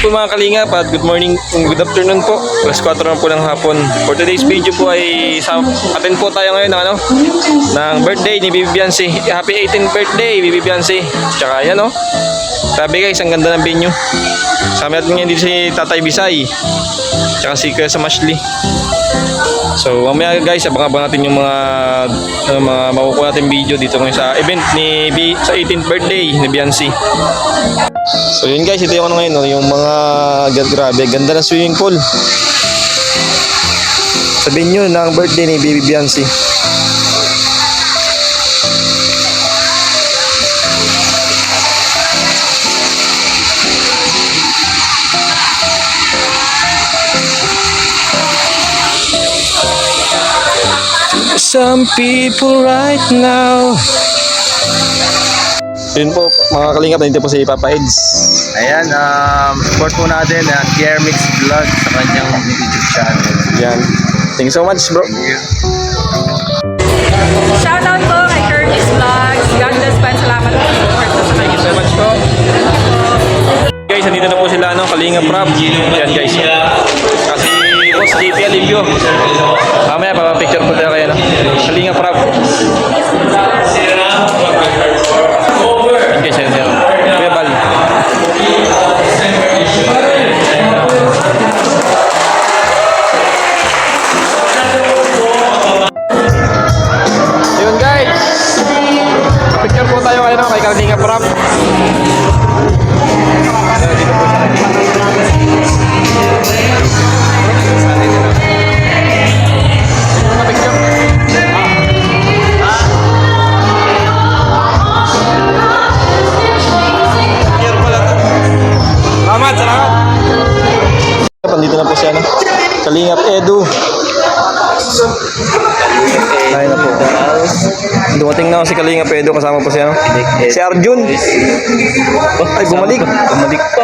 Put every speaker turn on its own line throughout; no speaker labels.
po mga kalingap at good morning, good afternoon po. Alas 4 na po ng hapon. For today's video po ay attend po tayo ngayon ng ng birthday ni Bibi Biancy. Happy 18th birthday Bibi Biancy. Tsaka yan sabi guys, ang ganda ng venue. Kasama natin ngayon dito si Tatay Bisay. Tsaka si Kuya Samashli. So mamaya guys, abang-abang natin yung mga makukuha natin video dito ngayon sa event ni sa 18th birthday ni Biancy. So yun guys, ito yung ngayon, yung mga grabe, ganda ng swimming pool. Sabihin nyo ng birthday ni Bibi Biancy. Some people right now. Yun po mga kalingap, nandito po si Papa Eds.
Ayan, support po natin Pierre Mix Vlog sa kanyang YouTube channel.
Yan. Thank you so much, bro.
Thank you.
Shoutout po kay Curtis Vlogs. God bless po. Salamat po sa support po sa
Thank you so much po. Guys, nandito na po sila, Kalingap Rob. Yan guys. Kasi Boss JP Alivio. Mamaya papapicture po tayo kayo, Kalingap Rob. Okay, sir. Kuya Bal. Ayun guys. Picture po tayo kayo kay Kalingap Rob. Nandito na po siya, Kalingap Edu. Ayun na po. Dumating na si Kalingap Edu, kasama po siya, si Arjun. Ay, bumalik. Bumalik pa.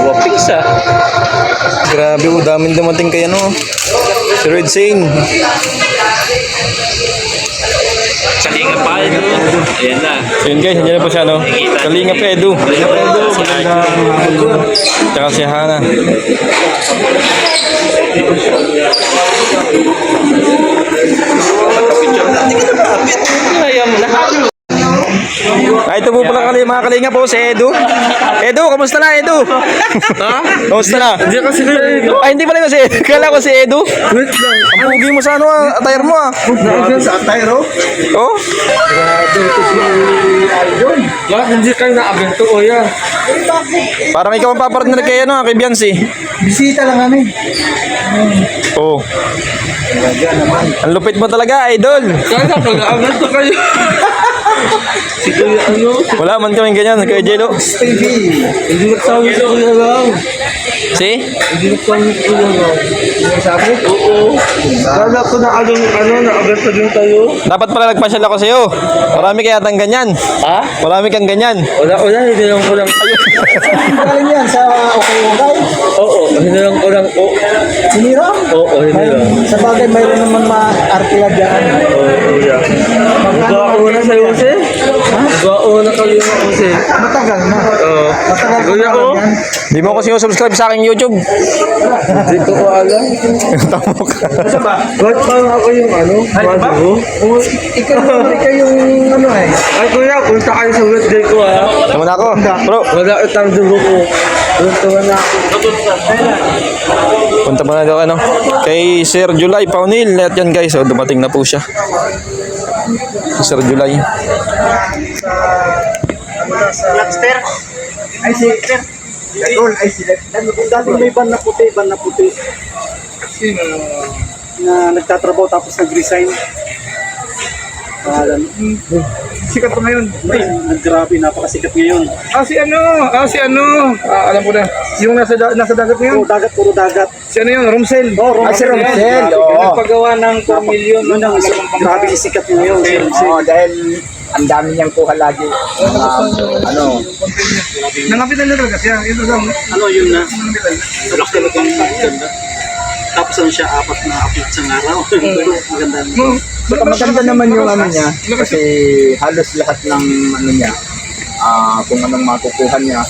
Wapik siya. Grabe, daming dumating kay si Red Sane.
Kalingap pa ito. Ayan na.
So yun guys, nandiyan na po siya, Kalingap Edu. Kalingap Edu, magandang tsaka si Hana. Ito po pala mga kalingap po, si Edu. Edu, kamusta na, Edu? Ha? Kamusta na?
Hindi kasi Edu.
Ay, hindi pala si Edu. Kala ko si Edu.
Wait lang.
Ang pugi mo sa attire mo
Naagan sa attire, oh?
Oh?
Grabe ito si Arjun. Bakit hindi kayo naagan to, Oya?
Parang ikaw ang papartner kay kay Biancy.
Bisita lang kami.
Oh. Ang lupit mo talaga, idol.
Kaya pag-aagan to kayo. Si Kuya
Wala man kaming ganyan, Kuya Jello.
TV. Hindi nagsabi sa Kuya lang.
Si?
Hindi nagsabi sa Kuya lang. Sabi? Oo. Kala ko na naagan pa din kayo.
Dapat pala nagpasyal ako sa'yo. Marami kaya tang ganyan.
Ha?
Marami kang ganyan.
Wala, hindi lang ko lang.
Galing yan sa okay-okay?
Oo, hindi lang ko lang.
Sinira?
Oo, hindi lang.
Sa bagay, mayroon naman ma-artila dyan.
Oo, Kuya. Magwao na sa Jose? Ha? Magwao na kayo na Jose.
Matagal na.
Oo.
Matagal ko
Kuya,
na
oh.
yan.
Di mo ko subscribe sa aking YouTube.
Hindi ko alam.
Tamo ka.
Ba't pa ako yung bago?
Ikaw yung
Ay, Kuya, punta kayo sa birthday ko, ha?
Tama na ako. Bro,
Wala itang dugo ko. Tuntuan na ako.
punta mo na daw kay Sir July Paunil. At yan guys, dumating na po siya. Si Sir July.
Blackster. Ay, si Gagol. Ay, si dati may ban na puti. Sino? Na nagtatrabaho tapos nag-resign. Sikat pa ngayon. Grabe, napakasikat ngayon.
Si ano? Alam ko na. Yung nasa dagat ngayon?
Puro dagat.
Si ano yun? Romsel?
Si Romsel.
Nagpagawa ng 4 million.
Yun ang grabe sikat ngayon.
Dahil ang dami niyang kuha lagi.
Nangapitan na talaga siya. Ito lang.
Yun na. Sarap talagang ganda. Tapos siya 4 na upload sa araw. Maganda.
Maganda naman yung niya. Kasi halos lahat ng niya, kung anong makukuha niya,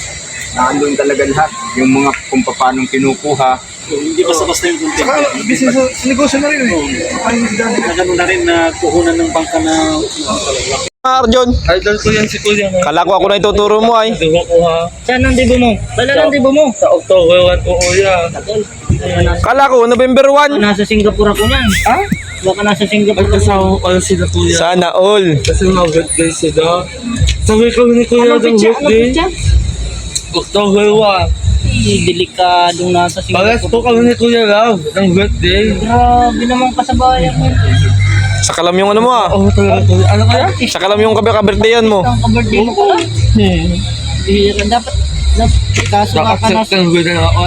Nandun talaga lahat. Yung mga kung paano kinukuha.
Hindi basta-basta yung content.
Saka, business, negosyo na rin eh. Ay,
Na gano'n na rin na kuhunan ng bangka na
Arjon,
idol ko yan si Kuya.
kala ko ako na ituturo mo ay.
Diba ko ha?
Saan ang dibo mo? Dala ng dibo mo.
Sa October 1 oo yan.
Kala ko, November 1.
Nasa Singapore ako niyan. Ha? Baka nasa
Ay,
Singapore
kasama ko pala sila Kuya.
Sana all.
Kasi mga birthday sila. Sabi ko ni Kuya ng birthday. October 1.
Delikadong nasa
Pares
Singapore.
po kami ni Kuya Love ng birthday.
Grabe naman kasabayan mo.
Sa kalam yung ano mo ah.
Oo talaga Kuya. Ano kaya?
Sa kalam yung kabirthdayan mo.
Ang ka-birthday mo pala. Bihira. Dapat kaso nga ka
Na-accept ng birthday na ako.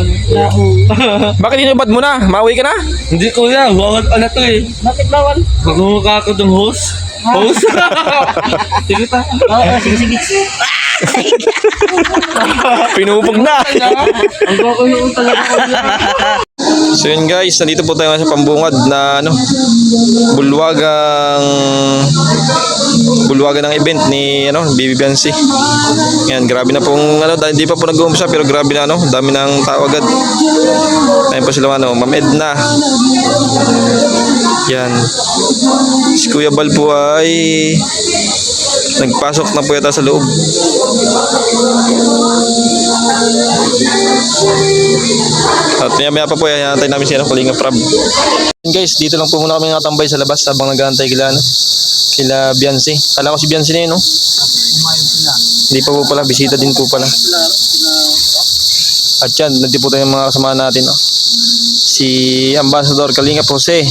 Bakit hinubad mo na? Mauwi ka na?
Hindi Kuya, bawal pala to eh.
Bakit bawal?
Magmumukha ako ng host. Host? Sige ta.
Oo, sige.
Pinupog na.
Ang bako yung talaga Kuya.
So yun guys, nandito po tayo sa pambungad na ano, bulwagan ng event ni ano, Bibi Biancy. Yan, grabe na pong ano, hindi pa po nag-uumpisa pero grabe na ano, dami ng tao agad. Ayun po sila ano, Ma'am Edna. Yan. Si Kuya Bal po ay nagpasok na po yata sa loob. At maya pa po yan, antay namin si Kalinga Prab. Guys, dito lang po muna kami nakatambay sa labas habang nag-aantay kila, ano, kila Biancy. Kala ko si Biancy na yun, no? Hindi pa po pala, bisita din po pala. At yan, nandito po tayo mga kasama natin, no? Si Ambassador Kalinga Jose,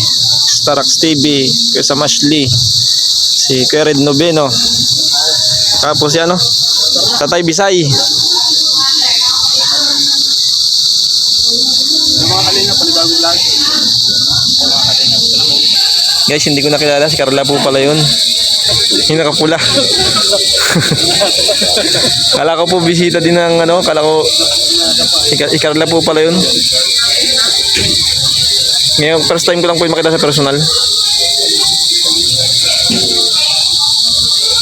Starax TV, Kuya Samashli, si Kuya Red Noveno, tapos si ano, Tatay Bisay. Guys, hindi ko nakilala, si Carla po pala yun. Yung nakapula. Kala ko po bisita din ng ano, kala ko si Carla po pala yun. Ngayon, first time ko lang po yung makita sa personal.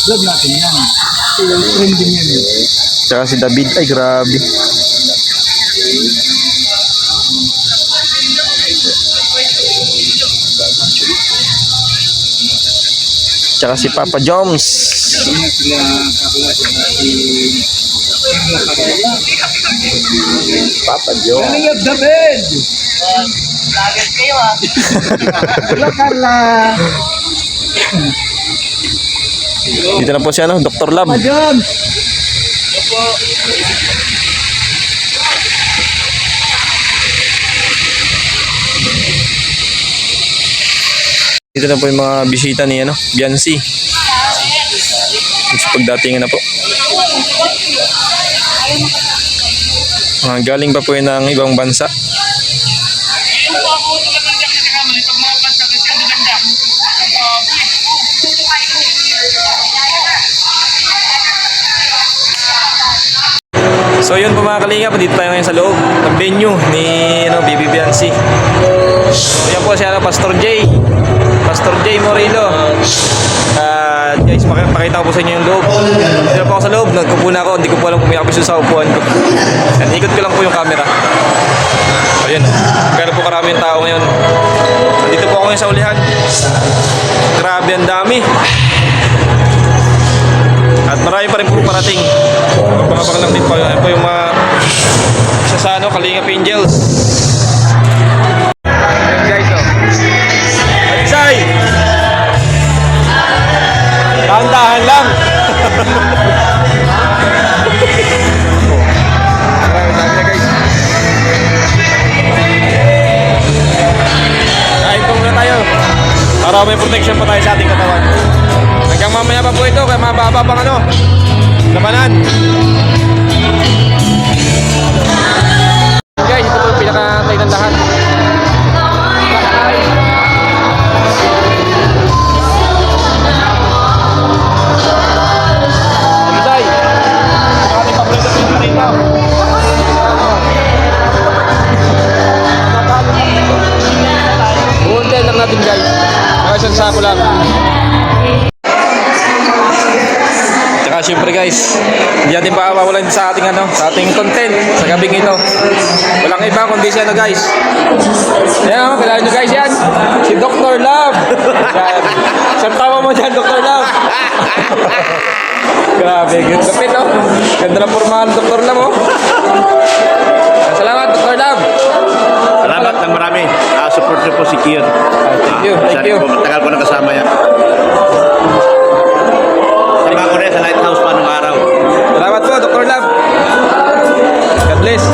Vlog natin yan. Trending yan eh.
Tsaka si David, ay grabe. Tsaka si Papa Joms.
Papa Joe. Galing of the bed!
Lagat kayo ah.
Hello, Carla!
Dito na po si ano, Dr. Lab.
John!
Dito na po yung mga bisita ni ano, Biancy. Sa pagdatingan na po. Galing pa po yun ng ibang bansa. So yun po mga kalingap, dito tayo ngayon sa loob ng venue ni ano, Bibi Biancy. So yan po si ano, Pastor J Morillo. Guys, pakita ko po sa inyo yung loob. Dito po ako sa loob, nagkupo na ako, hindi ko po alam kung may abiso sa upuan ko. Yan, ikot ko lang po yung camera. So yun, kaya po karami yung tao ngayon. Dito po ako ngayon sa ulihan. Grabe, ang dami. At marami pa rin po parating. Mababang lang din po. Ayan po yung mga isa sa ano, Kalingap Angels. Ayan guys, oh. Isay! Dahan-dahan lang. Marami na guys. Kain po muna tayo. Para may protection pa tayo sa ating katawan. Hanggang mamaya pa po ito, kaya mababa pang ano, labanan. Guys, ito po yung pinaka-try ng lahat. Alisay, ating paborito po yung rito. Buuntin lang natin guys. Isang sako lang. Tsaka syempre guys, Hindi natin papawalan sa ating sa ating content sa gabing ito. Walang iba kundi si guys. Yan kilala nyo guys yan. Si Dr. Love. Yan. Saan tawa mo dyan, Dr. Love? Grabe, ganda pin, no? Ganda na pormahan, Dr. Love, oh. Salamat, Dr. Love.
Salamat ng marami. Support niyo po si Kiyon.
Thank you, thank you.
Matagal ko na kasama yan. Sama ko rin sa Lighthouse pa nung araw.
Salamat po, Dr. Love. God bless.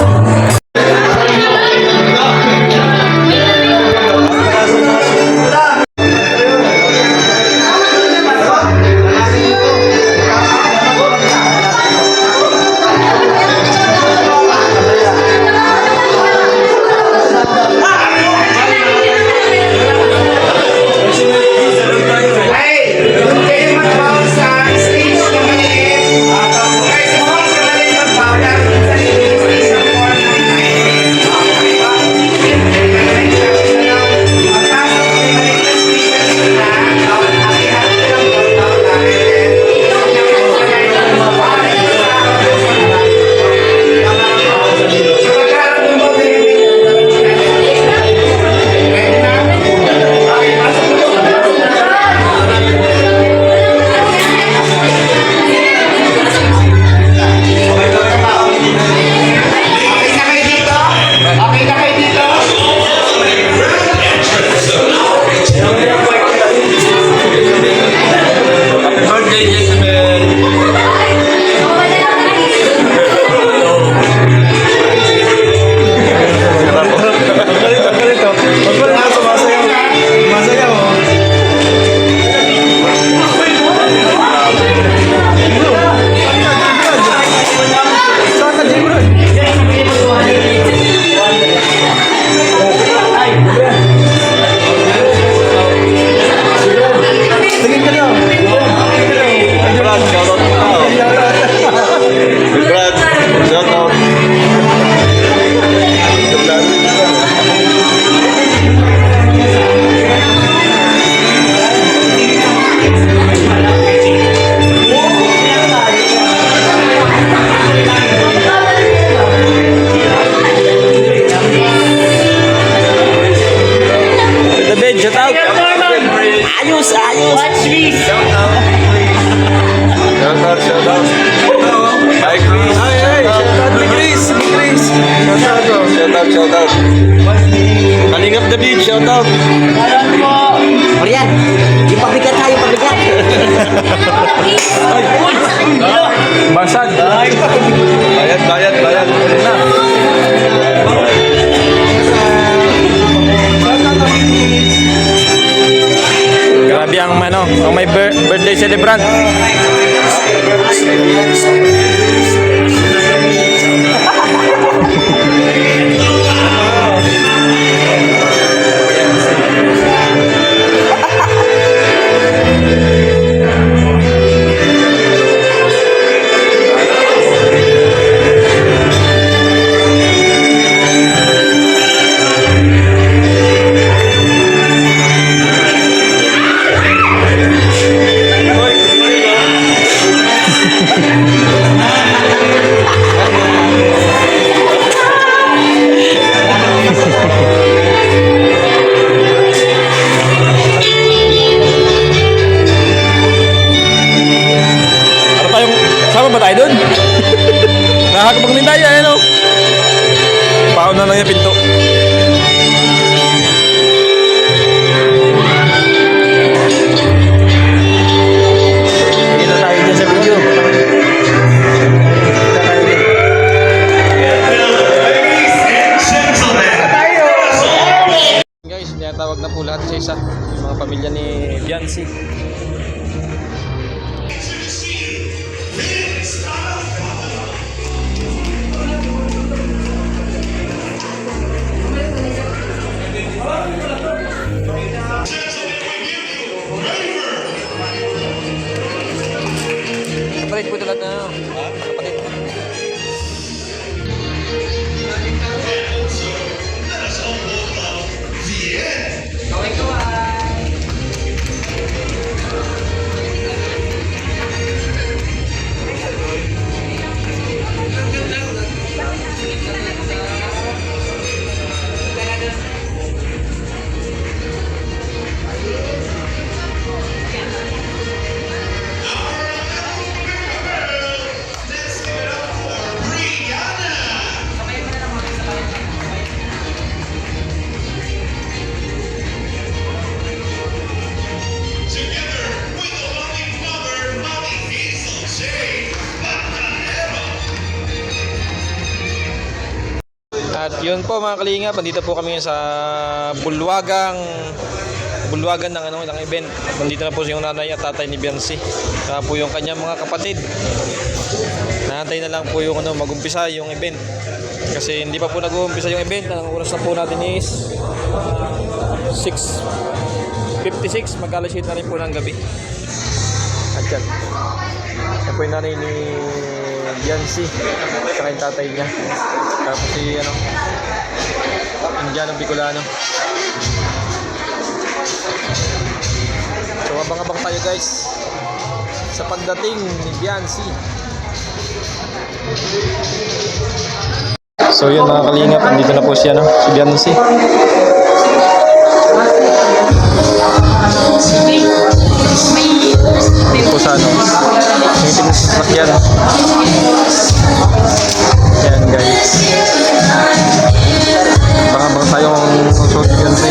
Kalingap David, shout out.
Marian, yung pabigat tayo, pabigat.
Basag.
Bayad.
Grabe ang may birthday celebrant. Sama ba tayo dun? Nakakapag din tayo, ano? Paon na lang yung pinto.
Hindi na tayo dyan sa video.
Guys, tinatawag na po lahat sa isa. Yung mga pamilya ni Biancy. Kapatid po tulad na kapatid. At yun po mga kalingap, nandito po kami sa bulwagan ng event. At nandito na po yung nanay at tatay ni Biancy. Saka po yung kanyang mga kapatid. Nahantay na lang po yung mag-umpisa yung event. Kasi hindi pa po nag-uumpisa yung event. Ang oras na po natin is 6:56. Mag-alas 8 na rin po ng gabi. At yan. Yan po yung nanay ni Biancy. Saka yung tatay niya. Tapos si Indiano Bicolano. So abang-abang tayo guys sa pagdating ni Biancy. So yun mga kalingap, nandito na po siya si Biancy. Dito po sa yung itim na sasakyan. Yan guys. Abang-abang tayo ang suot ni Biancy.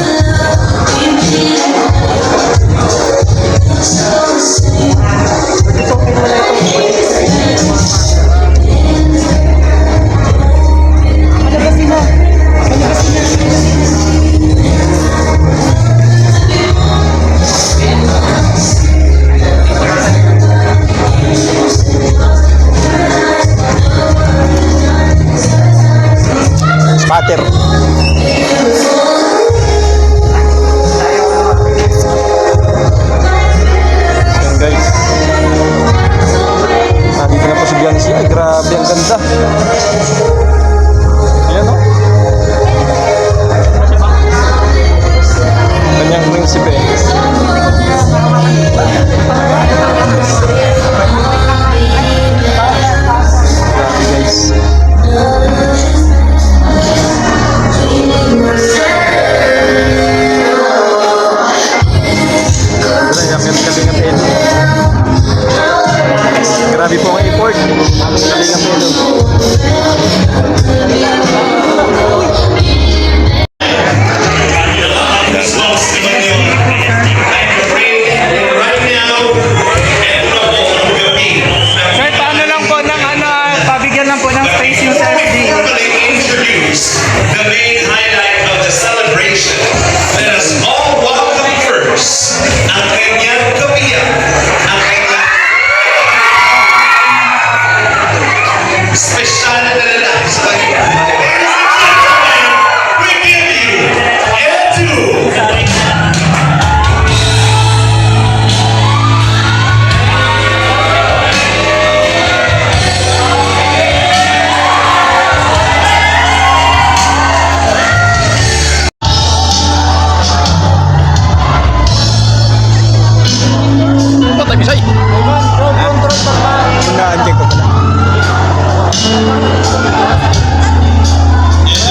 Spatter. Yan guys. Nandito na po si Biancy. Ay grabe, ang ganda. Ayan o. Kanyang prinsipe. Grabe guys. Grabe po ang effort. Kalingap nito.
Sir, paano lang po ng pabigyan lang po ng space yung selfie.
Introduce the main highlight of the celebration. Let us all welcome first ang kanyang kabiyak, ang kanyang special na lalaki sa kanya. We give you Edu.
Patay bisay. Nag-check ko pala.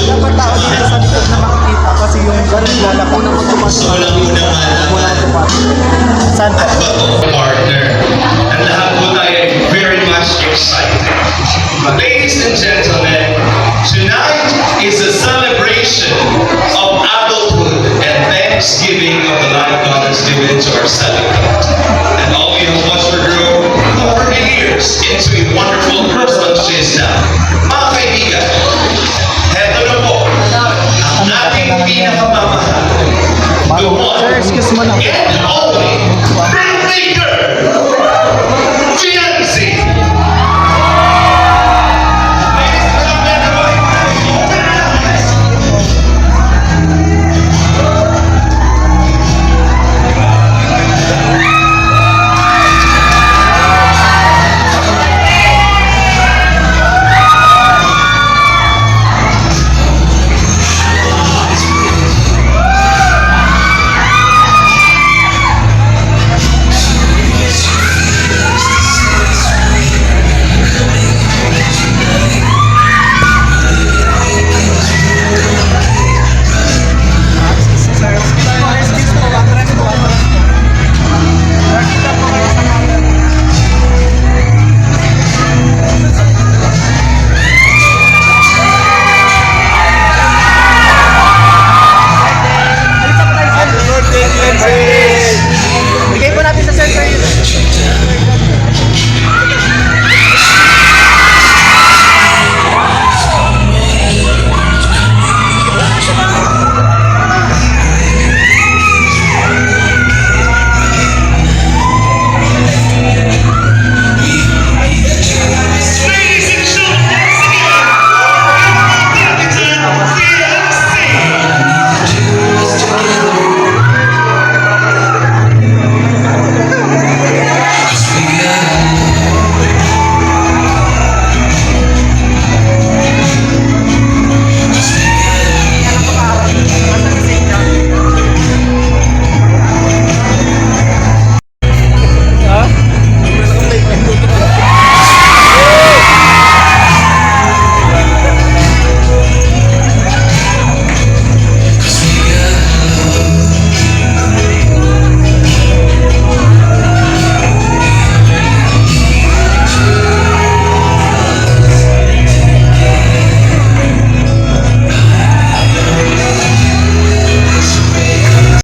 Dapat tao dito sa likod na makikita kasi yung ganun wala po naman tumasok. Wala tumasok. Saan po?
Partner. And lahat po tayo very much excited. Ladies and gentlemen, tonight is a celebration of adulthood and thanksgiving of the life God has given to our celebration.